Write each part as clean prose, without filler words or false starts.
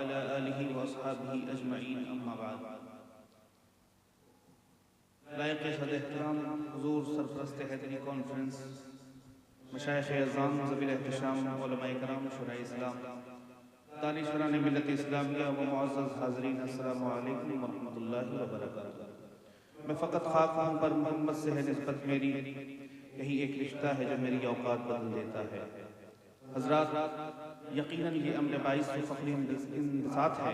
وعلى آله وأصحابه أجمعين أما بعد. لائق صد احترام حضور سرپرست حیدری کانفرنس، مشائخ اعظام ذوی الاحتشام، علماء کرام، شورائے اسلام، دانشوران ملت اسلامیہ و معزز حاضرین، السلام علیکم ورحمۃ اللہ وبرکاتہ. میں فقط خاک ہوں پر محمد سے ہے نسبت میری، یہی ایک رشتہ ہے جو میری اوقات بدل دیتا ہے. حضرات، یقیناً یہ امر باعث فخر انبساط ہے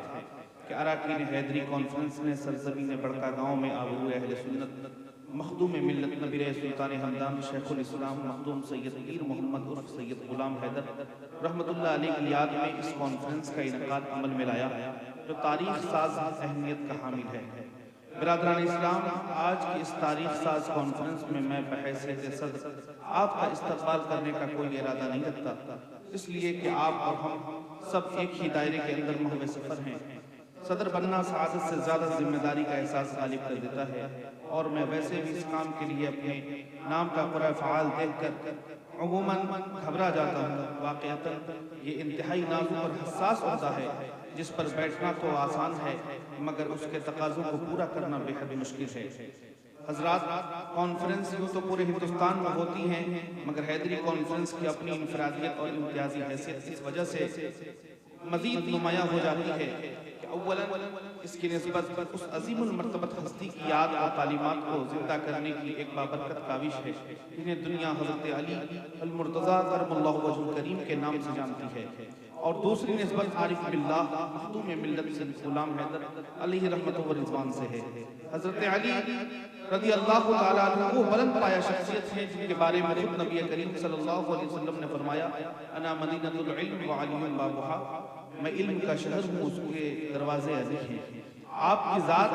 کہ اراکین حیدری کانفرنس نے سرزمین بڑکا گاؤں میں آبرو اہل سنت مخدوم ملت نبی سلطان ہمدان شیخ الاسلام مخدوم سید پیر محمد عرف سید غلام حیدر رحمت اللہ علیہ کی یاد میں اس کانفرنس کا انعقاد عمل میں لایا، جو تاریخ ساز اہمیت کا حامل ہے. برادران اسلام، آج کی اس تاریخ ساز کانفرنس میں میں بحیثیت صدر آپ کا استقبال کرنے کا کوئی ارادہ نہیں رکھتا، اس لیے کہ آپ اور ہم سب ایک ہی دائرے کے اندر محو سفر ہیں. صدر بننا سعادت سے زیادہ ذمہ داری کا احساس غالب کر دیتا ہے، اور میں ویسے بھی اس کام کے لیے اپنے نام کا قرعہ فعال دیکھ کر عموماً گھبرا جاتا ہوں. واقعتاً یہ انتہائی نازک اور حساس عہدہ ہے جس پر بیٹھنا تو آسان ہے مگر اس کے تقاضوں کو پورا کرنا بے حد مشکل ہے. حضرات، کانفرنس یوں تو پورے ہندوستان میں ہوتی ہیں مگر حیدری کانفرنس کی اپنی انفرادیت اور امتیازی حیثیت اس وجہ سے مزید نمایاں ہو جاتی ہے کہ اولاً اس کی نسبت اس عظیم المرتبت ہستی کی یاد اور تعلیمات کو زندہ کرنے کی ایک بابرکت کاوش ہے جنہیں دنیا حضرت علی المرتضیٰ کرم اللہ وجہ الکریم کے نام سے جانتی ہے، اور دوسری نسبت عارف باللہ مخدوم ملت سید غلام حیدر علیہ رحمت و رضوان سے ہے. حضرت علی رضی اللہ تعالیٰ عنہ وہ بلند پایہ شخصیت ہیں جن کے بارے میں خود نبی کریم صلی اللہ علیہ وسلم نے فرمایا، انا مدینۃ العلم وعلی بابہا، میں علم کا شہر ہوں، اس کے دروازے علی ہیں. آپ کی ذات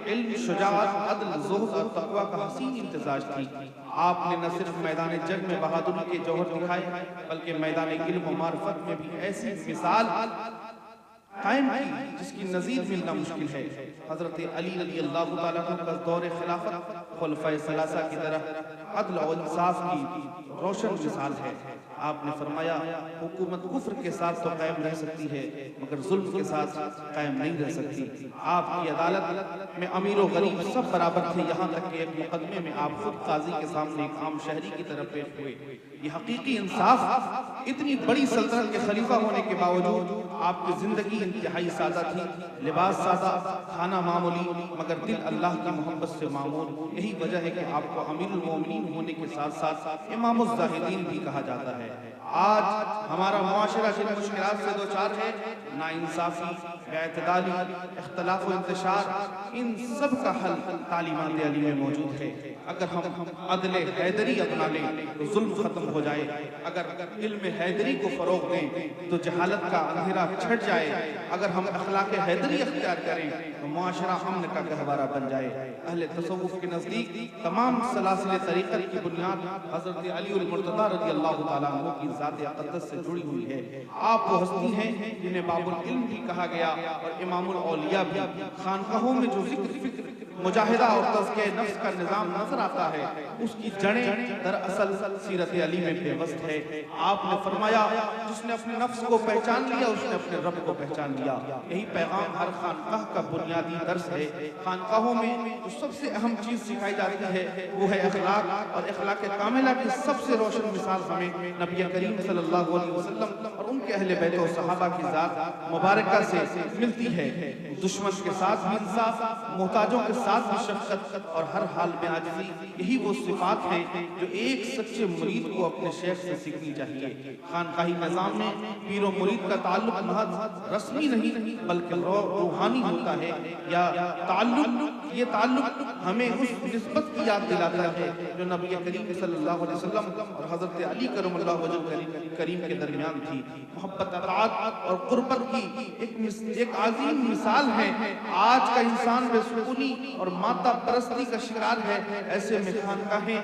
علم، شجاعت، عدل، زہد اور تقوی کا حسین امتزاج تھی. آپ نے نہ صرف میدان جنگ میں بہادری کے جوہر دکھائے بلکہ میدان علم و معرفت میں بھی ایسی مثال قائم کی جس کی نظیر ملنا مشکل ہے. حضرت علی رضی اللہ تعالیٰ عنہ کا دور خلافت خلفائے ثلاثہ کی طرح عدل و انصاف کی روشن مثال ہے. آپ نے فرمایا، حکومت کفر کے ساتھ تو قائم رہ سکتی ہے مگر ظلم کے ساتھ قائم نہیں رہ سکتی. آپ کی عدالت میں امیر و غریب سب برابر تھے، یہاں تک کہ ایک مقدمے میں آپ خود قاضی کے سامنے ایک عام شہری کی طرف پیش ہوئے. یہ حقیقی انصاف، اتنی بڑی سلطنت کے خلیفہ ہونے کے باوجود آپ کی زندگی انتہائی سادہ تھی، لباس سادہ، کھانا معمولی مگر دل اللہ کی محبت سے معمور. یہی وجہ ہے کہ آپ کو امیر المومنین ہونے کے ساتھ ساتھ امام الزاہدین بھی کہا جاتا ہے. آج ہمارا معاشرہ جن مشکلات سے دوچار ہے، ناانصافی، بے اعتدالی، اختلاف و انتشار، ان سب کا حل تعلیمات علی میں موجود ہے. اگر ہم عدل حیدری اپنا لیں تو ظلم ختم ہو جائے، اگر علم حیدری کو فروغ دیں تو جہالت کا اندھیرا چھٹ جائے، اگر ہم اخلاق حیدری اختیار کریں تو معاشرہ امن کا گہوارہ بن جائے. اہل تصوف کے نزدیک تمام سلاسل طریقت کی بنیاد حضرت علی المرتضیٰ رضی اللہ تعالیٰ عنہ کی ذات اقدس سے جڑی ہوئی ہے. آپ وہ ہستی ہیں جنہیں باب العلم بھی کہا گیا اور امام الاولیاء بھی. خانقاہوں میں جو ذکر، فکر، مجاہدہ اور تزکیہ نفس کا نظام نظر آتا ہے، اس کی جڑیں دراصل سیرت علی میں پیوست ہے. آپ نے فرمایا، جس نے اپنے نفس کو پہچان لیا اس نے اپنے رب کو پہچان لیا. یہی پیغام ہر خانقاہ کا بنیادی درس ہے. خانقاہوں میں جو سب سے اہم چیز سکھائی جاتی ہے وہ ہے اخلاق، اور اخلاق کاملہ کی سب سے روشن مثال ہمیں نبی کریم صلی اللہ علیہ وسلم اور ان کے اہل بیت و صحابہ کی ذات مبارکہ سے ملتی ہے. دشمن کے ساتھ بھی انصاف، محتاجوں کے ساتھ بھی شفقت اور ہر حال میں عاجزی، یہی وہ صفات ہیں جو ایک سچے مرید کو اپنے شیخ سے سیکھنی چاہیے. خانقاہی نظام میں پیر و مرید کا تعلق محض رسمی نہیں بلکہ روحانی ہوتا ہے. یہ تعلق ہمیں اس نسبت کی یاد دلاتا ہے جو نبی کریم صلی اللہ علیہ وسلم اور حضرت علی کرم اللہ وجہ کریم کے درمیان تھی. محبت، اطاعت اور قربت کی ایک عظیم مثال ہے. آج کا انسان بے سکونی اور مادہ پرستی کا شکار ہے. ایسے میں خانقاہیں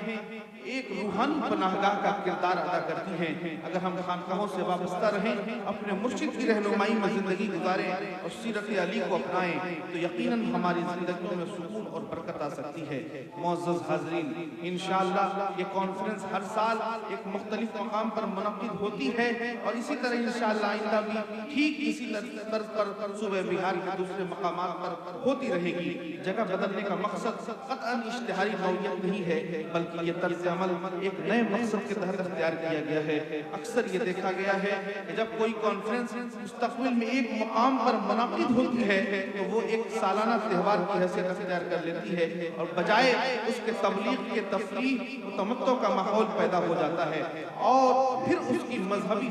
ایک روحانی پناہگاہ کا کردار ادا کرتی ہیں۔ اگر ہم خانقاہوں سے وابستہ رہیں، اپنے مرشد کی رہنمائی میں زندگی گزاریں اور سیرت علی کو اپنائیں تو یقیناً ہماری زندگیوں میں سکون اور برکت آ سکتی ہے۔ معزز حاضرین، انشاءاللہ یہ کانفرنس ہر سال ایک مختلف مقام پر منعقد ہوتی ہے اور اسی طرح انشاءاللہ آئندہ بھی ٹھیک اسی طرز پر صوبہ بہار کے دوسرے مقامات پر ہوتی رہے گی۔ جگہ بدلنے کا مقصد قطعاً اشتہاری نوعیت نہیں ہے، بلکہ یہ طرز عمل ایک نئے مقصد کے تحت اختیار کیا گیا ہے۔ اکثر یہ دیکھا گیا ہے کہ جب کوئی کانفرنس مستقبل میں ایک مقام پر منعقد ہوتی ہے تو وہ ایک سالانہ تہوار کی حیثیت اختیار کر لیتی ہے اور بجائے اس کے تبلیغ کے تفریح و تمتع کا ماحول پیدا ہو جاتا ہے اور پھر اس کی مذہبی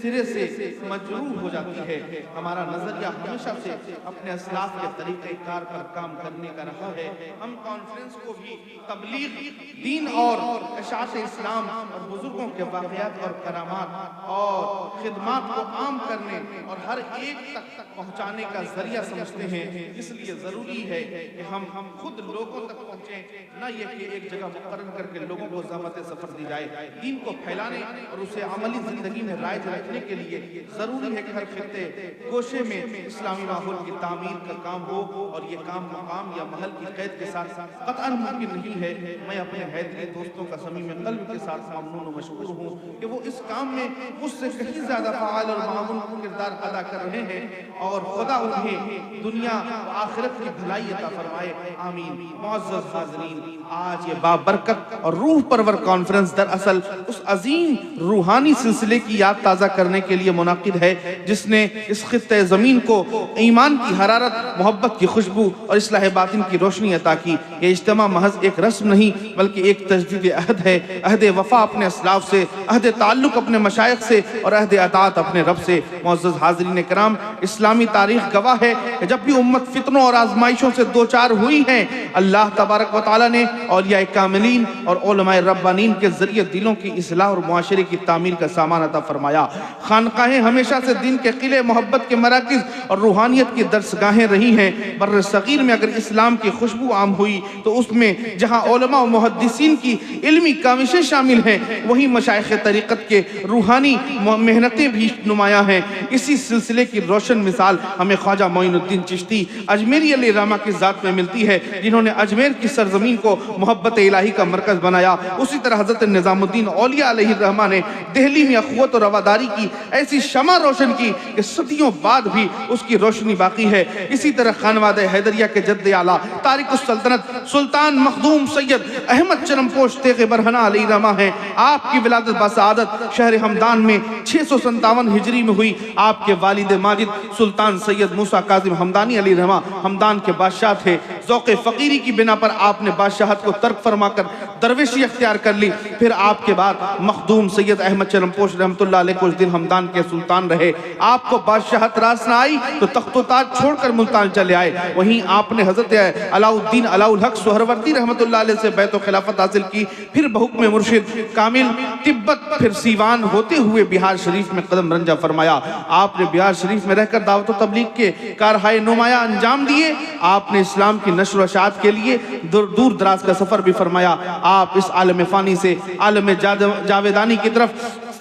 سرے سے مجروح ہو جاتی ہے۔ ہمارا نظریہ ہمیشہ سے اپنے اسلاف کے طریقہ کار پر کام کرنے کا رہا ہے۔ ہم کانفرنس کو بھی تبلیغ، دین اور اشاعت اسلام اور بزرگوں کے واقعات اور کرامات اور خدمات کو عام کرنے اور ہر ایک تک پہنچانے کا ذریعہ سمجھتے ہیں۔ اس لیے ضروری ہے کہ ہم خود لوگوں تک پہنچیں، نہ یہ کہ ایک جگہ مقرر کر کے لوگوں کو زحمت سفر دی جائے۔ دین کو پھیلانے اور اسے عملی زندگی میں رائج رکھنے کے لیے ضروری ہے کہ ہر خطے گوشے میں اسلامی ماحول کی تعمیر کا کام ہو اور یہ کام مقام یا محل کی قید کے ساتھ قطعاً ممکن نہیں ہے۔ میں اپنے حیدری دوستوں کا صمیم قلب کے ساتھ ممنون و مشکور ہوں کہ وہ اس کام میں مجھ سے کہیں زیادہ فعال اور معاون کردار ادا کر رہے ہیں اور خدا انہیں دنیا و آخرت کی بھلائی عطا فرمائے، آمین۔ معزز حاضرین، آج یہ بابرکت اور روح پرور کانفرنس دراصل اس عظیم روحانی سلسلے کی یاد تازہ کرنے کے لیے منعقد ہے جس نے اس خطہ زمین کو ایمان کی حرارت، محبت کی خوشبو اور اصلاح باطن کی روشنی عطا کی۔ یہ اجتماع محض ایک رسم نہیں بلکہ ایک تجدید عہد ہے، عہد وفا اپنے اسلاف سے، عہد تعلق اپنے مشائخ سے اور عہد اطاعت اپنے رب سے۔ معزز حاضرین کرام، اسلامی تاریخ گواہ ہے کہ جب بھی امت فتنوں اور آزمائشوں سے دوچار ہوئی ہے، اللہ تبارک و تعالیٰ نے اولیاء کاملین اور علماء ربانین کے ذریعے دلوں کی اصلاح اور معاشرے کی تعمیر کا سامان عطا فرمایا۔ خانقاہیں ہمیشہ سے دین کے قلعے، محبت کے مراکز اور روحانیت کی درسگاہیں رہی ہیں۔ بر صغیر میں اگر اسلام کی خوشبو عام ہوئی تو اس میں جہاں علماء و محدثین کی علمی کاوشیں شامل ہیں، وہیں مشائخ طریقت کے روحانی محنتیں بھی نمایاں ہیں۔ اسی سلسلے کی روشن مثال ہمیں خواجہ معین الدین چشتی اجمیری علیہ الرحمہ کی ذات میں ملتی ہے، جنہوں نے اجمیر کی سرزمین کو محبت الہی کا مرکز بنایا۔ اسی طرح حضرت نظام الدین اولیاء علیہ الرحمہ نے دہلی میں اخوت و رواداری کی ایسی شمع روشن کی کہ صدیوں بعد بھی اس کی روشنی باقی ہے۔ اسی طرح خانوادہ حیدریہ کے جد اعلیٰ تارک السلطنت سلطان مخدوم سید احمد چرم پوش تیغ برہنہ علیہ الرحمہ ہیں۔ آپ کی ولادت بسعادت شہر ہمدان میں 657 ہجری میں ہوئی۔ آپ کے والد ماجد سلطان سید موسیٰ کاظم ہمدانی علیہ الرحمہ ہمدان کے بادشاہ تھے۔ ذوق فقیری کی بنا پر آپ نے بادشاہت کو ترک فرما کر درویشی اختیار کر لی۔ پھر آپ کے بعد مخدوم سید احمد چرم پوش رحمت اللہ علیہ کچھ دن ہمدان کے سلطان رہے۔ آپ کو بادشاہت راس نہ آئی تو تخت و تاج چھوڑ کر ملتان چلے آئے۔ وہیں آپ نے حضرت علاء الدین علاء الحق سہروردی رحمت اللہ علیہ سے بیعت و خلافت حاصل کی۔ پھر بحکم مرشد کامل تبت پھر سیوان ہوتے ہوئے بہار شریف میں قدم رنجہ فرمایا۔ آپ نے بہار شریف میں رہ کر دعوت و تبلیغ کے کارہائے نمایاں انجام دیے۔ آپ نے اسلام کی نشر و اشاعت کے لیے دور دراز کا سفر بھی فرمایا۔ آپ اس عالم فانی سے عالم جاویدانی کی طرف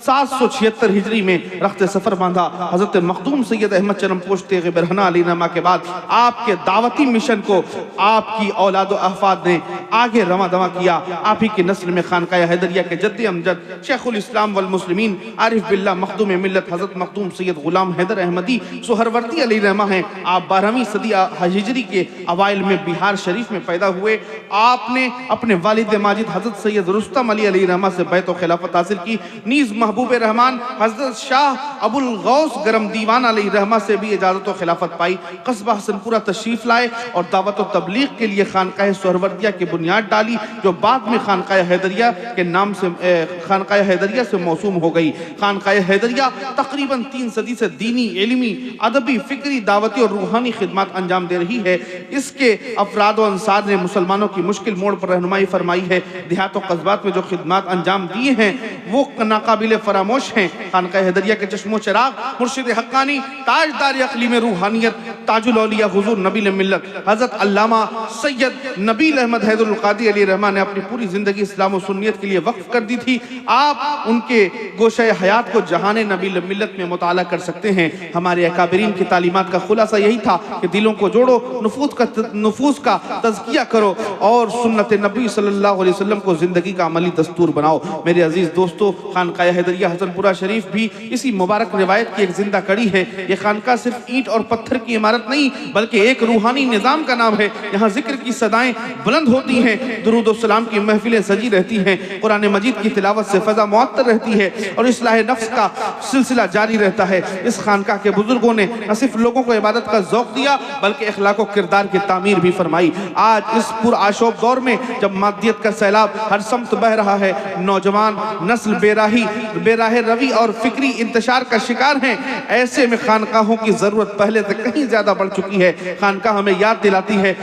776 ہجری میں رخت سفر باندھا۔ حضرت مخدوم سید احمد چرم پوش تیغ برہنہ علیہ الرحمہ کے بعد آپ کے دعوتی مشن کو آپ کی اولاد و احفاد نے آگے رواں دواں کیا۔ آپ ہی کی نسل میں خانقاہ حیدریہ کے جد امجد شیخ الاسلام والمسلمین عارف باللہ مخدوم ملت حضرت مخدوم سید غلام حیدر احمدی سہروردی علیہ الرحمہ ہیں۔ آپ 12ویں صدی ہجری کے اوائل میں بہار شریف میں پیدا ہوئے۔ آپ نے اپنے والد ماجد حضرت سید رستم علی علیہ الرحمہ سے بیعت و خلافت حاصل کی۔ نیز محبوب رحمان حضرت شاہ ابو الغوث گرم دیوان علیہ الرحمہ سے بھی اجازت و خلافت پائی۔ قصبہ حسن پورہ تشریف لائے اور دعوت و تبلیغ کے لیے خانقاہ سہروردیہ کی بنیاد ڈالی، جو بعد میں خانقاہ حیدریہ کے نام سے خانقاہ حیدریہ سے موسوم ہو گئی۔ خانقاہ حیدریہ تقریباً 3 صدی سے دینی، علمی، ادبی، فکری، دعوتی اور روحانی خدمات انجام دے رہی ہے۔ اس کے افراد و انصار نے مسلمانوں کی مشکل موڑ پر رہنمائی فرمائی ہے۔ دیہات و قصبات میں جو خدمات انجام دیے ہیں وہ ناقابل فراموش ہیں۔ خانقاہ حیدریہ کے چشم و چراغ مرشد حقانی تاجدار اقلیم روحانیت تاج الاولیاء حضور نبی ملت حضرت علامہ سید نبیل احمد حیدر القادری علیہ رحمٰن نے اپنی پوری زندگی اسلام و سنیت کے لیے وقف کر دی تھی. آپ ان کے گوشہ حیات کو جہان نبی ملت میں مطالعہ کر سکتے ہیں. ہمارے اکابرین کی تعلیمات کا خلاصہ یہی تھا کہ دلوں کو جوڑو، نفوس کا تزکیہ کرو اور سنت نبی صلی اللہ علیہ وسلم کو زندگی کا عملی دستور بناؤ. میرے عزیز دوستو، خانقاہ حیدریہ حسن پورہ شریف بھی اسی مبارک روایت کی ایک زندہ کڑی ہے. یہ خانقاہ صرف اینٹ اور پتھر کی عمارت نہیں بلکہ ایک روحانی نظام کا نام ہے. یہاں ذکر کی صدائیں بلند ہوتی ہیں، درود و سلام کی محفلیں سجی رہتی ہیں، قرآن مجید کی تلاوت سے فضا معطر رہتی ہے اور اصلاح نفس کا سلسلہ جاری رہتا ہے. اس خانقاہ کے بزرگوں نے نہ صرف لوگوں کو عبادت کا ذوق دیا بلکہ اخلاق و کردار کی تعمیر بھی فرمائی. آج اس پرآشوب دور میں جب مادیت کا سیلاب ہر سمت بہ رہا ہے، نوجوان نسل بے راہ روی اور فکری انتشار کا شکار ہیں، ایسے میں خانقاہوں کی ضرورت پہلے سے کہیں زیادہ بڑھ چکی ہے. خانقاہ ہمیں یاد دلاتی ہے